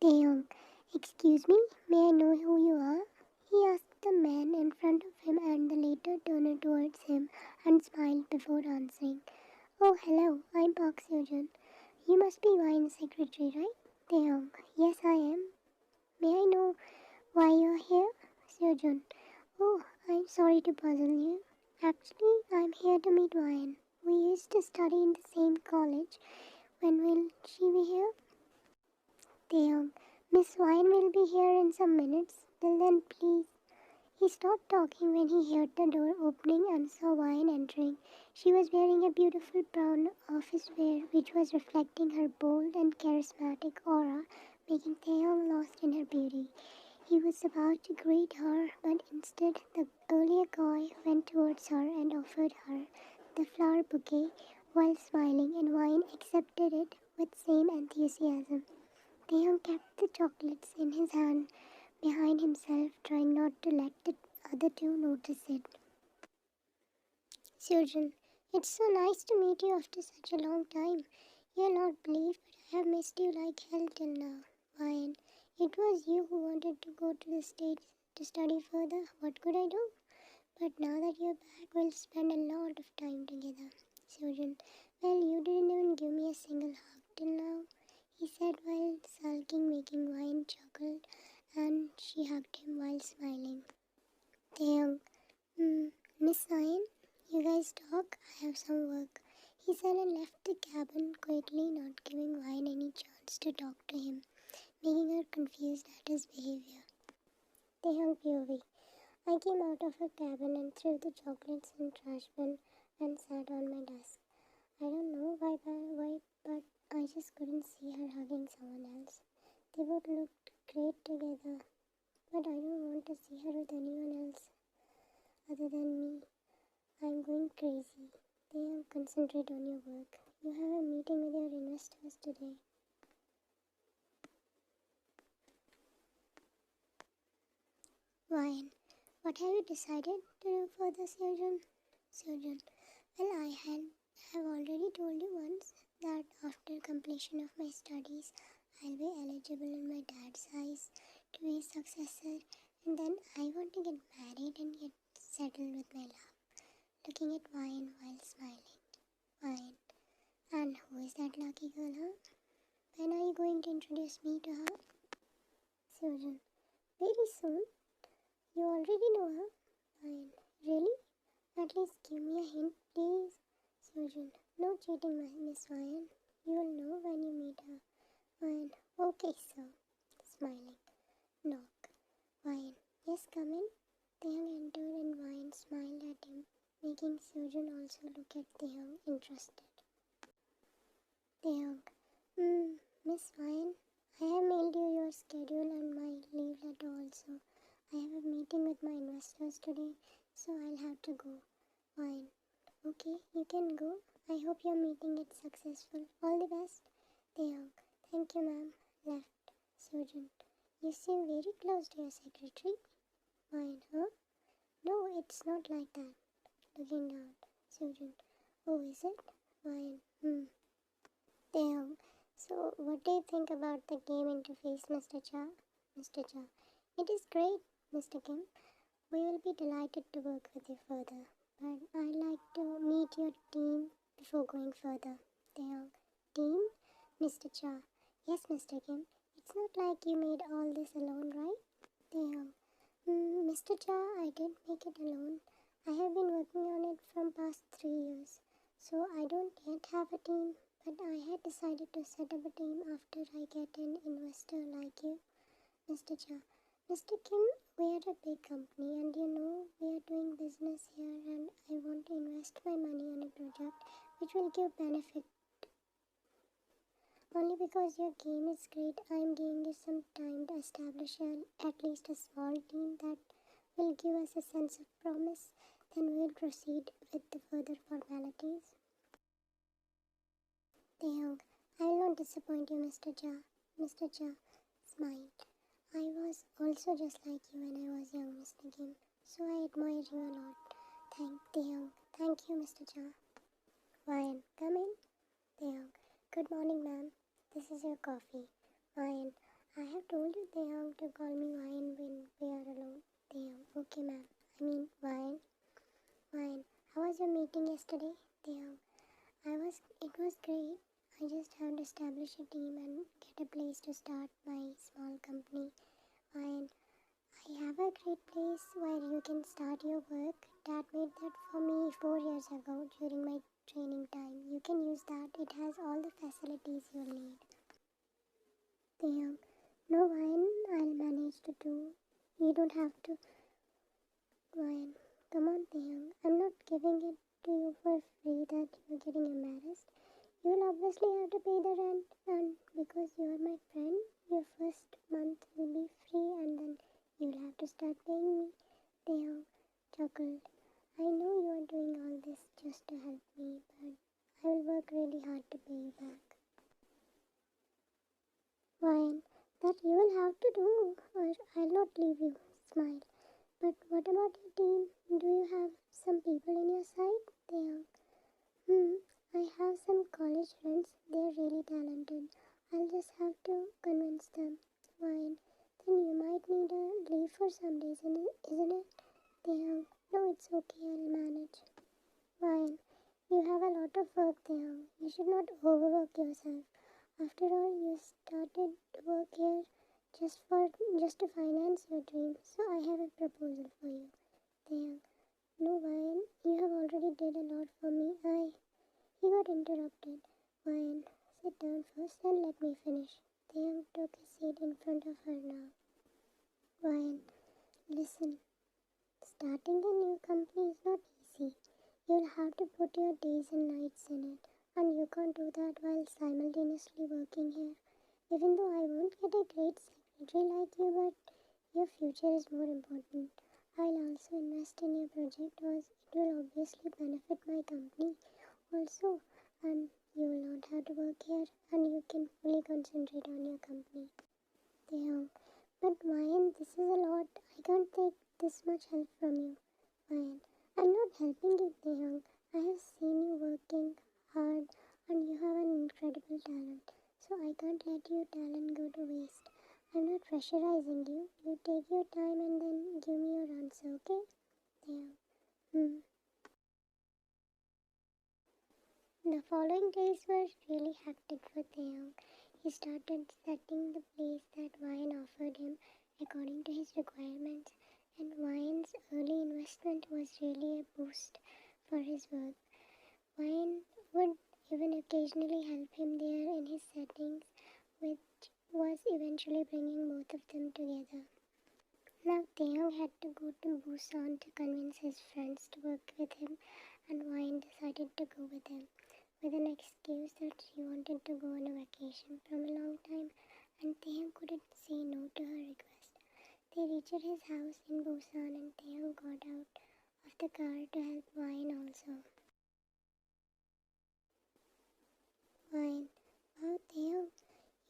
Taehyung, excuse me, may I know who you are? He asked the man in front of him and the later turned towards him and smiled before answering. Oh, hello, I'm Park Seojun. You must be Wine's secretary, right? Taehyung, yes I am. May I know why you're here? Seojun, oh, I'm sorry to puzzle you. Actually, I'm here to meet Wine. We used to study in the same college. When will she be here? Taehyung, Miss Wine will be here in some minutes. Till then, please. He stopped talking when he heard the door opening and saw Wine entering. She was wearing a beautiful brown office wear which was reflecting her bold and charismatic aura, making Taehyung lost in her beauty. He was about to greet her, but instead the earlier guy went towards her and offered her the flower bouquet while smiling, and Wine accepted it with same enthusiasm. Taehyung kept the chocolates in his hand behind himself, trying not to let the other two notice it. Surgeon, it's so nice to meet you after such a long time. You'll not believe, but I have missed you like hell till now. Wine, it was you who wanted to go to the States to study further. What could I do? But now that you're back, we'll spend a lot of time together. Surgeon, well, you didn't even give me a single hug till now, he said while sulking, making Wine chuckle, and she hugged him while smiling. Taehyung, Miss Wine, you guys talk, I have some work, he said and left the cabin quickly, not giving Wine any chance to talk to him, making her confused at his behavior. Taehyung POV. I came out of her cabin and threw the chocolates in trash bin and sat on my desk. I don't know why, but I just couldn't see her hugging someone else. They both looked great together, but I don't want to see her with anyone else other than me. I'm going crazy. They concentrate on your work. You have a meeting with your investors today. Ryan, what have you decided to do for the surgeon? Surgeon, well, have already told you once that after completion of my studies, I'll be eligible in my dad's eyes to be a successor, and then I want to get married and get settled with my love. Looking at Ryan while smiling. Ryan, and who is that lucky girl, huh? When are you going to introduce me to her? Surgeon, very soon. You already know her. Ryan, really? At least give me a hint, please. Surgeon, no cheating, Miss Ryan. You will know when you meet her. Ryan, okay, sir. Smiling. Knock. Ryan, yes, come in. Taehyung entered and Ryan smiled at him, making Surgeon also look at Taehyung interested. Taehyung, Miss Ryan, I have mailed you your schedule and my leave letter also. I have a meeting with my investors today, so I'll have to go. Fine. Okay, you can go. I hope your meeting gets successful. All the best. Taehyung, thank you, ma'am. Left. Surgeon, you seem very close to your secretary. Fine, huh? No, it's not like that. Looking down. Surgeon, oh, is it? Fine. Taehyung, so what do you think about the game interface, Mr. Cha? Mr. Cha, it is great, Mr. Kim. We will be delighted to work with you further, but I'd like to meet your team before going further. Taehyung, team? Mr. Cha, yes, Mr. Kim. It's not like you made all this alone, right? Taehyung, Mr. Cha, I didn't make it alone. I have been working on it from past 3 years, so I don't yet have a team, but I had decided to set up a team after I get an investor like you, Mr. Cha. Mr. Kim, we are a big company and you know we are doing business here and I want to invest my money on a project which will give benefit. Only because your game is great, I am giving you some time to establish at least a small team that will give us a sense of promise. Then we'll proceed with the further formalities. Taehyung, I will not disappoint you, Mr. Cha. Mr. Cha smiled. I was also just like you when I was young, Mr. Kim, so I admire you a lot. Taehyung, thank you, Mr. Cha. Ryan, come in. Taehyung, good morning, ma'am. This is your coffee. Ryan, I have told you, Taehyung, to call me Wine when we are alone. Taehyung, okay, ma'am. I mean, Wine. Wine. How was your meeting yesterday? Taehyung, it was great. I just had to establish a team and get a place to start my small company. Wine. I have a great place where you can start your work. Dad made that for me 4 years ago during my training time. You can use that. It has all the facilities you'll need. Taehyung, no, Wine, I'll manage to do. You don't have to. Wine, come on, Taehyung. I'm not giving it to you for free that you're getting embarrassed. You'll obviously have to pay the rent, and because you're my friend, your first month will be free, and then you'll have to start paying me. Taehyung chuckled. I know you are doing all this just to help me, but I will work really hard to pay you back. Wine, that you will have to do, or I'll not leave you. Smile. But what about your team? Do you have some people in your side? Taehyung, I have some college friends. They're really talented. I'll just have to convince them. Wine, then you might need a leave for some days, isn't it? Taehyung, no, it's okay. I'll manage. Wine, you have a lot of work, Taehyung. You should not overwork yourself. After all, you started work here just to finance your dream. So I have a proposal for you. Taehyung, no, Wine, you have already did a lot for me. He got interrupted. Wine, sit down first and let me finish. Taehyung took a seat in front of her now. Wine, listen, starting a new company is not easy. You'll have to put your days and nights in it, and you can't do that while simultaneously working here. Even though I won't get a great secretary like you, but your future is more important. I'll also invest in your project as it will obviously benefit my company also, and you will not have to work here and you can fully concentrate on your company. Taehyung, but Ryan, this is a lot. I can't take this much help from you. Ryan, I'm not helping you, Taehyung. I have seen you working hard and you have an incredible talent. So I can't let your talent go to waste. I'm not pressurizing you. You take your time and then give me your answer, okay? Taehyung, The following days were really hectic for Taehyung. He started setting the place that Wine offered him according to his requirements, and Wine's early investment was really a boost for his work. Wine would even occasionally help him there in his settings, which was eventually bringing both of them together. Now Taehyung had to go to Busan to convince his friends to work with him, and Wine decided to go with him, with an excuse that she wanted to go on a vacation from a long time, and Taehyung couldn't say no to her request. They reached his house in Busan, and Taehyung got out of the car to help Wine also. Wine, wow, Taehyung,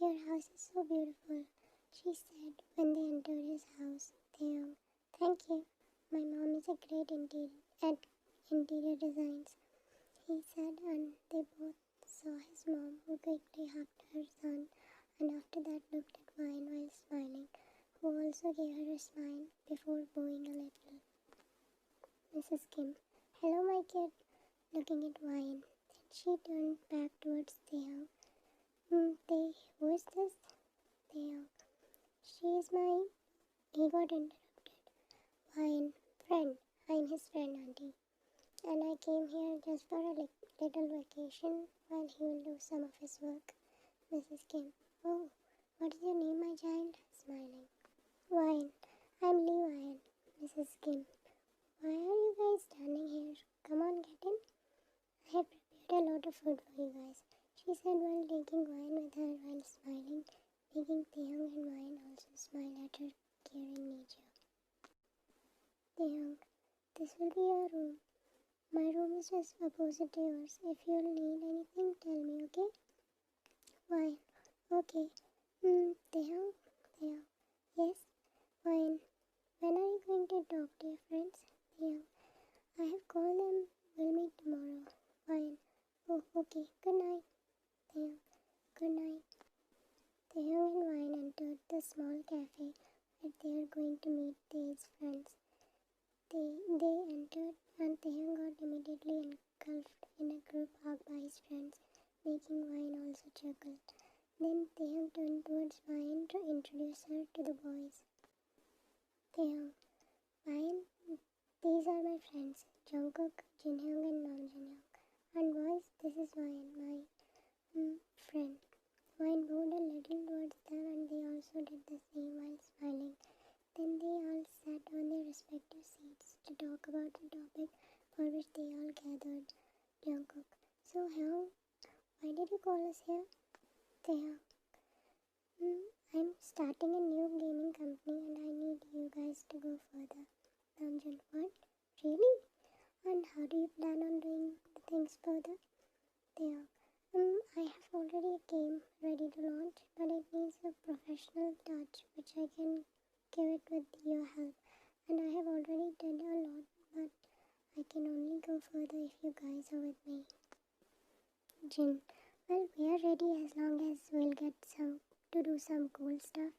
your house is so beautiful, she said when they entered his house. Taehyung, thank you. My mom is a great at interior designs, he said, and they both saw his mom, who quickly hugged her son, and after that looked at Wine while smiling, who also gave her a smile before bowing a little. Mrs. Kim, hello, my kid, looking at Wine. Then she turned back towards Taehyung. Who is this? Taehyung, she is my... He got interrupted. Wine, friend. I'm his friend, auntie. And I came here just for a little vacation while he will do some of his work. Mrs. Kim, oh, what is your name, my child? Smiling. Wine, I'm Lee Wine. Mrs. Kim, why are you guys standing here? Come on, get in. I have prepared a lot of food for you guys, she said while taking Wine with her while smiling, making Taehyung and Wine also smile at her caring nature. Taehyung, this will be your room. My room is just opposite to yours. If you'll need anything, tell me, okay? Wine, okay. Taehyung, yes? Wine, when are you going to talk to your friends? Taehyung, I have called them. We'll meet tomorrow. Wine, oh, okay. Good night. Taehyung, good night. Taehyung and Wine entered the small cafe where they are going to meet Tae's friends. They entered and Taehyung got immediately engulfed in a group hug by his friends, making Wine also chuckle. Then Taehyung turned towards Wine to introduce her to the boys. Taehyung, Wine, these are my friends, Jungkook, Jinhyung and Namjoon. And boys, this is Wine, my friend. Wine moved a little towards them and they also did the same while smiling. Then they all sat on their respective seats to talk about the topic for which they all gathered. Jungkook, so Hyung, why did you call us here? Taehyung, I'm starting a new gaming company and I need you guys to go further. Namjoon, what? Really? And how do you plan on doing the things further? Taehyung, I have already a game ready to launch, but it needs a professional touch which I can give it with your help. And I have already done a lot, but I can only go further if you guys are with me. Jin, well, we are ready as long as we'll get to do some cool stuff.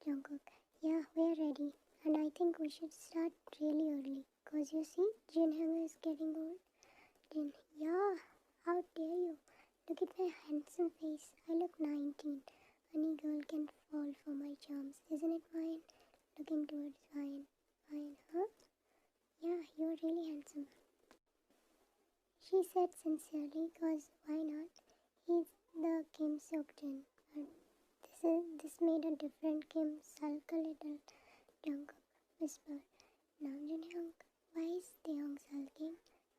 Jungkook, yeah, we are ready. And I think we should start really early. Cause you see, Jinhyung is getting old. Jin, yeah, how dare you? Look at my handsome face. I look 19. Any girl can fall for my charms, isn't it, Wine? Looking towards Wine. Wine, huh? Yeah, you're really handsome. She said sincerely, cause why not? He's the Kim Seok-jin. This made a different Kim sulk a little. Jungkook whispered, Namjoon Hyung, why is Taehyung sulking?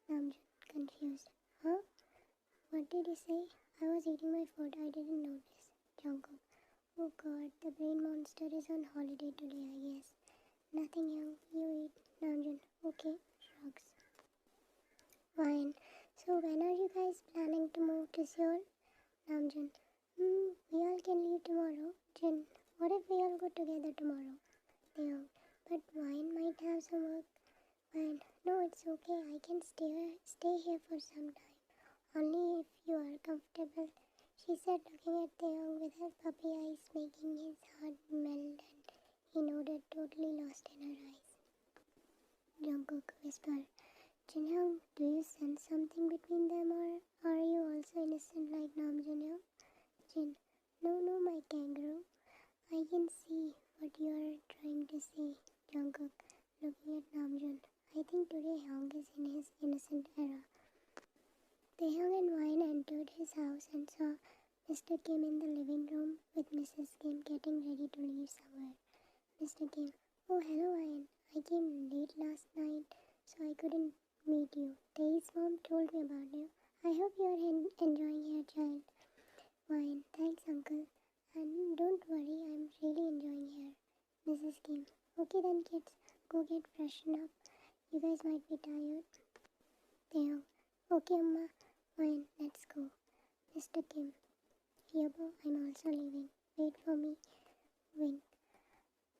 Namjoon, confused. Huh? What did he say? I was eating my food, I didn't notice. Jungkook, oh god, the brain monster is on holiday today, I guess. Nothing, Hyung, you eat. Namjoon, okay, shrugs. Fine. So when are you guys planning to move to Seoul? Namjoon, we all can leave tomorrow. Jin, what if we all go together tomorrow? Taehyung, but Wine might have some work. Wine, no, it's okay. I can stay here for some time. Only if you are comfortable. She said, looking at Taehyung with her puppy eyes, making his heart melt, and he nodded, totally lost in her eyes. Jungkook whispered, Jinhyung, do you sense something between them or are you also innocent like Namjoon? Jin, no, my kangaroo. I can see what you are trying to say. Jungkook, looking at Namjoon. I think today Hyung is in his innocent era. Taehyung and Wine entered his house and saw Mr. Kim in the living room with Mrs. Kim getting ready to leave somewhere. Mr. Kim, oh hello Wine. I came late last night so I couldn't meet you. Tae's mom told me about you. I hope you are enjoying your child. Wine, thanks uncle. And don't worry, I'm really enjoying here. Mrs. Kim, okay then kids, go get freshened up. You guys might be tired. Taehyung, okay Amma. Wine, let's go. Mr. Kim, Yabo, I'm also leaving. Wait for me. Wink.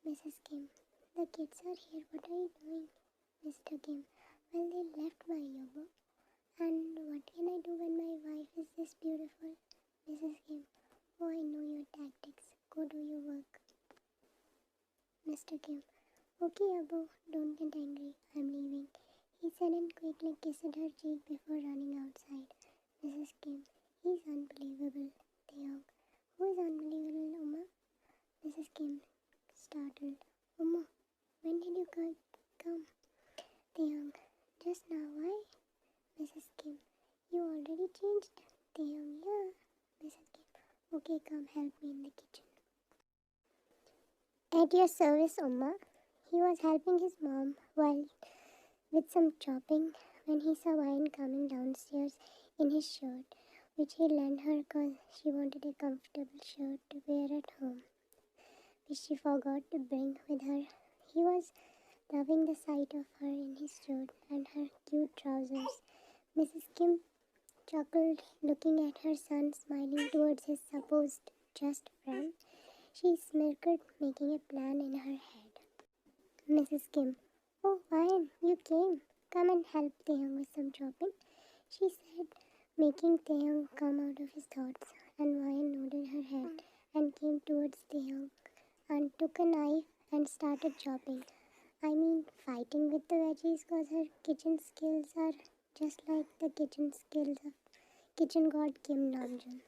Mrs. Kim, the kids are here. What are you doing? Mr. Kim, well, they left my Yobo. And what can I do when my wife is this beautiful? Mrs. Kim, oh, I know your tactics. Go do your work. Mr. Kim, okay, Abo, don't get angry. I'm leaving. He said and quickly kissed her cheek before running outside. Mrs. Kim, he's unbelievable. Taehyung, who is unbelievable, Uma? Mrs. Kim, startled. Uma, when did you come? Taehyung, just now, why? Mrs. Kim, you already changed? Taehyung, yeah. Mrs. Kim, okay, come help me in the kitchen. At your service, Umma. He was helping his mom while with some chopping when he saw Wine coming downstairs in his shirt, which he lent her because she wanted a comfortable shirt to wear at home, which she forgot to bring with her. He was loving the sight of her in his shirt and her cute trousers. Mrs. Kim chuckled, looking at her son smiling towards his supposed just friend. She smirked, making a plan in her head. Mrs. Kim, oh, Wine, you came. Come and help Taehyung with some chopping, she said, making Taehyung come out of his thoughts, and Wine nodded her head and came towards Taehyung and took a knife and started chopping. I mean, fighting with the veggies because her kitchen skills are just like the kitchen skills of kitchen god Kim Namjoon.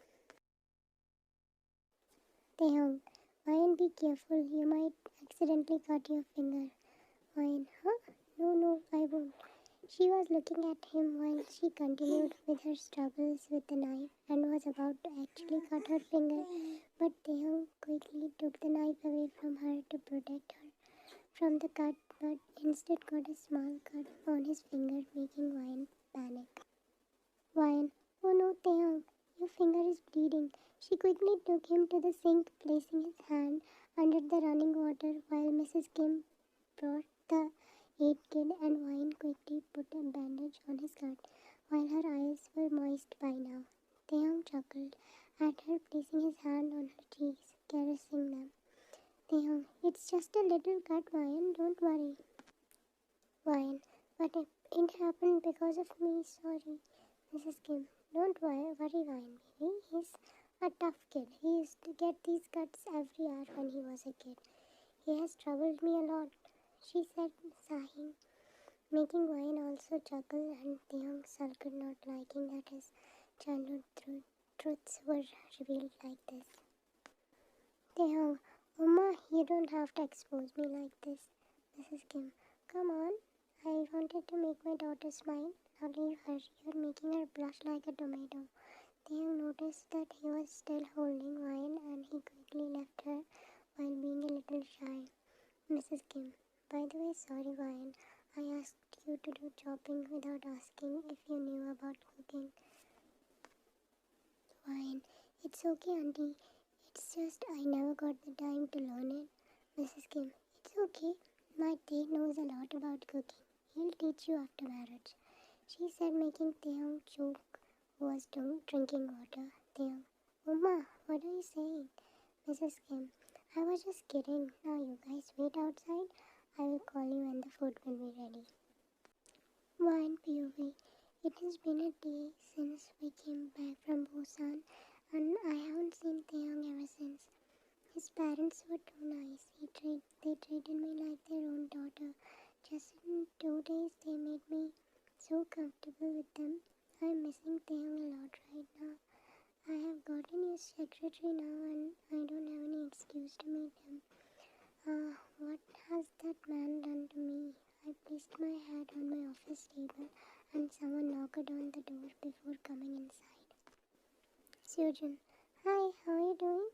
Taehyung, Ryan, be careful, you might accidentally cut your finger. Ryan, huh? No, I won't. She was looking at him while she continued with her struggles with the knife and was about to actually cut her finger, but Taehyung quickly took the knife away from her to protect her from the cut, but instead got a small cut on his finger, making Ryan panic. Ryan, oh no, Taehyung, your finger is bleeding. She quickly took him to the sink, placing his hand under the running water while Mrs. Kim brought the aid kit and Ryan quickly put a bandage on his cut while her eyes were moist by now. Taehyung chuckled at her, placing his hand on her cheeks, caressing them. Taehyung, it's just a little cut, Ryan, don't worry. Ryan, but it happened because of me, sorry. Mrs. Kim, don't worry, Ryan, baby. He's a tough kid. He used to get these cuts every hour when he was a kid. He has troubled me a lot, she said, sighing, making Ryan also chuckle and Taehyung sulked, not liking that his childhood truths were revealed like this. Taehyung, Oma, you don't have to expose me like this. Mrs. Kim, come on. I wanted to make my daughter smile. Now leave her. You're making her blush like a tomato. Taehyung noticed that he was still holding Ryan and he quickly left her while being a little shy. Mrs. Kim, by the way, sorry Ryan. I asked you to do chopping without asking if you knew about cooking. Ryan, it's okay, Auntie. It's just I never got the time to learn it. Mrs. Kim, it's okay. My dad knows a lot about cooking. He'll teach you after marriage, she said, making Taehyung choke, who was drinking water. Taehyung, Uma, what are you saying? Mrs. Kim, I was just kidding. Now you guys wait outside. I will call you when the food will be ready. One POV. It has been a day since we came back from Busan and I haven't seen Taehyung ever since. His parents were too nice. They treated me like their own daughter. Just in 2 days, they made me so comfortable with them. I'm missing Taehyung a lot right now. I have got a new secretary now and I don't have any excuse to meet him. What has that man done to me? I placed my head on my office table and someone knocked on the door before coming inside. Sujin, hi, how are you doing?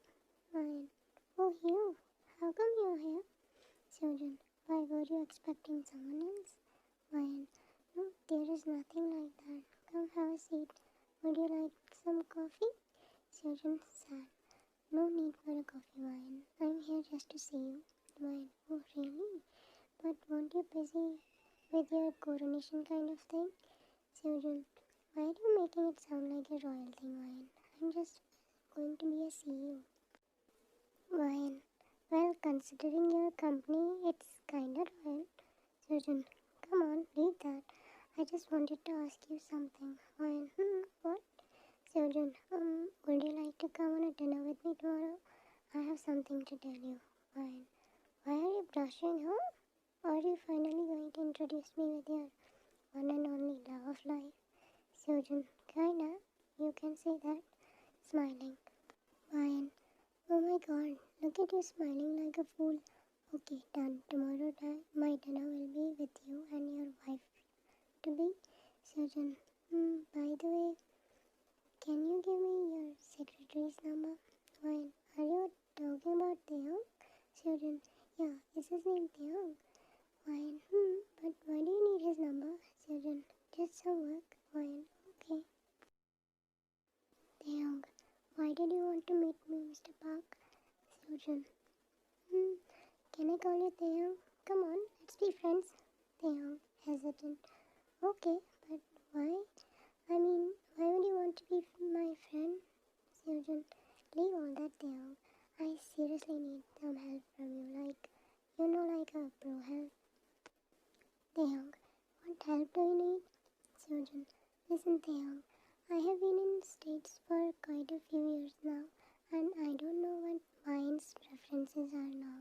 Fine. Oh, you? How come you're here? Sujin, why were you expecting someone else? Ryan, no, there is nothing like that. Come have a seat. Would you like some coffee? Sujin, sad. No need for a coffee, Ryan. I'm here just to see you. Ryan, oh really? But weren't you busy with your coronation kind of thing? Sujin, why are you making it sound like a royal thing, Ryan? I'm just going to be a CEO. Ryan, well, considering your company, it's kinda royal. Sujin, come on, leave that. I just wanted to ask you something. Ryan, what? Sujin, would you like to come on a dinner with me tomorrow? I have something to tell you. Ryan, why are you blushing, huh? Are you finally going to introduce me with your one and only love of life? Sujin, kinda. You can say that. Smiling. Ryan, oh my god, look at you smiling like a fool. Okay, done. Tomorrow my dinner will be with you and your wife to be. Sujin, by the way, can you give me your secretary's number? Ryan, are you talking about Taehyung? Sujin, yeah, is his name Taehyung? Ryan, but why do you need his number? Sujin, just some work. Ryan, okay. Taehyung, why did you want to meet me, Mr. Park? Sujin, can I call you Taehyung? Come on, let's be friends. Taehyung, hesitant. Okay, but why? I mean, why would you want to be my friend? Sujin, leave all that, Taehyung. I seriously need some help from you, like a pro help. Taehyung, what help do you need? Sujin, listen Taehyung, I have been in States for quite a few years now and I don't know what preferences are now.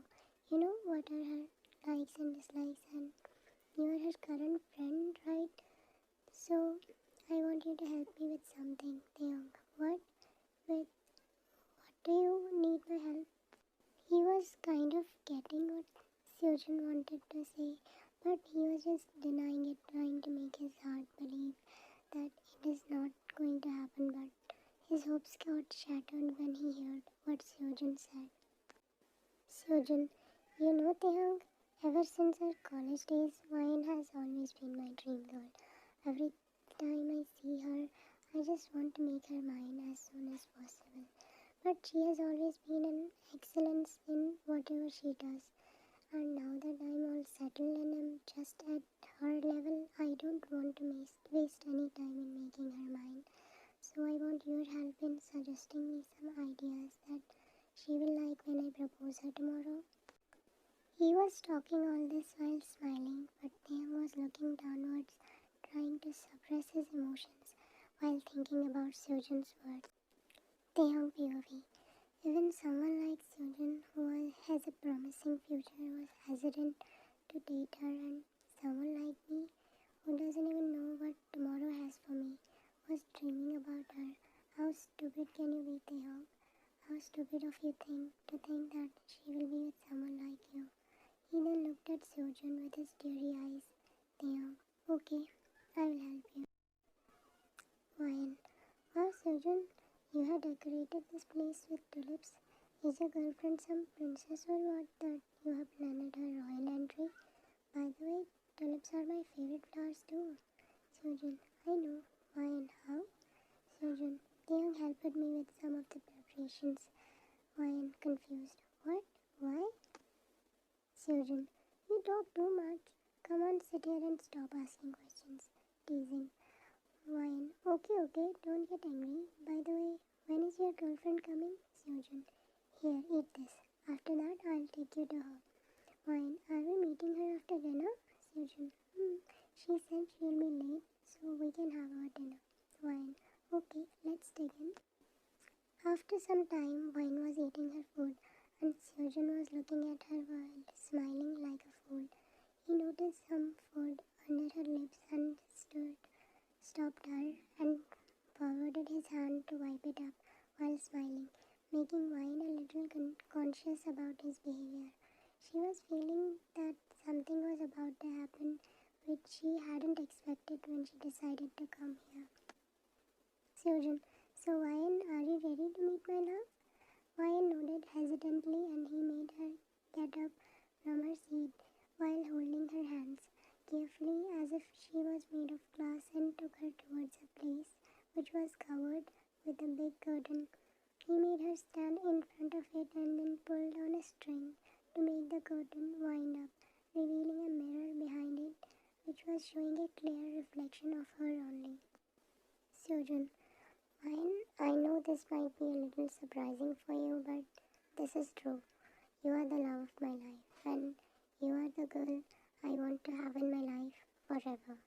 You know what are her likes and dislikes, and you are her current friend, right? So I want you to help me with something, Taehyung. What do you need my help? He was kind of getting what Sojin wanted to say, but he was just denying it, trying to make his heart believe that it is not going to happen, but his hopes got shattered when he heard what Sojin said. Sojin, you know Taehyung, ever since our college days, Wine has always been my dream girl. Every time I see her, I just want to make her mine as soon as possible. But she has always been an excellence in whatever she does. And now that I'm all settled and I'm just at her level, I don't want to waste any time in making her mine. So I want your help in suggesting me some ideas that she will like when I propose her tomorrow. He was talking all this while smiling, but Taehyung was looking downwards, trying to suppress his emotions while thinking about Sojin's words. Taehyung POV. Even someone like Sojin, who has a promising future, was hesitant to date her, and someone like me, who doesn't even know what tomorrow has for me, was dreaming about her. How stupid can you be, Taehyung? How stupid of you to think that she will be with someone like you. He then looked at Sojin with his teary eyes. Taehyung, okay, I will help you. Wine. Wow, Sojin, you have decorated this place with tulips. Is your girlfriend some princess or what that you have planned her royal entry? By the way, tulips are my favorite flowers too. Sojin, I know. Why and how? Sojin, Taehyung helped me with some of the preparations. Wine, confused. What? Why? Sojin, you talk too much. Come on, sit here and stop asking questions. Teasing. Wine, okay, don't get angry. By the way, when is your girlfriend coming? Sojin, here, eat this. After that, I'll take you to her. Wine, are we meeting her after dinner? Sojin, she said she'll be late, so we can have our dinner. Wine, okay, let's dig in. After some time, Wine was eating her food, and Sojin was looking at her while smiling like a fool. He noticed some food under her lips and stopped her and forwarded his hand to wipe it up while smiling, making Wine a little conscious about his behavior. She was feeling that something was about to happen which she hadn't expected when she decided to come here. Sojin, so Wine, are you ready to meet my love? Wine nodded hesitantly and he made her get up from her seat while holding her hands carefully as if she was made of glass and took her towards a place which was covered with a big curtain. He made her stand in front of it and then pulled on a string to make the curtain wind up, revealing a mirror behind it which was showing a clear reflection of her only. Sojin, I know this might be a little surprising for you, but this is true. You are the love of my life, and you are the girl I want to have in my life forever.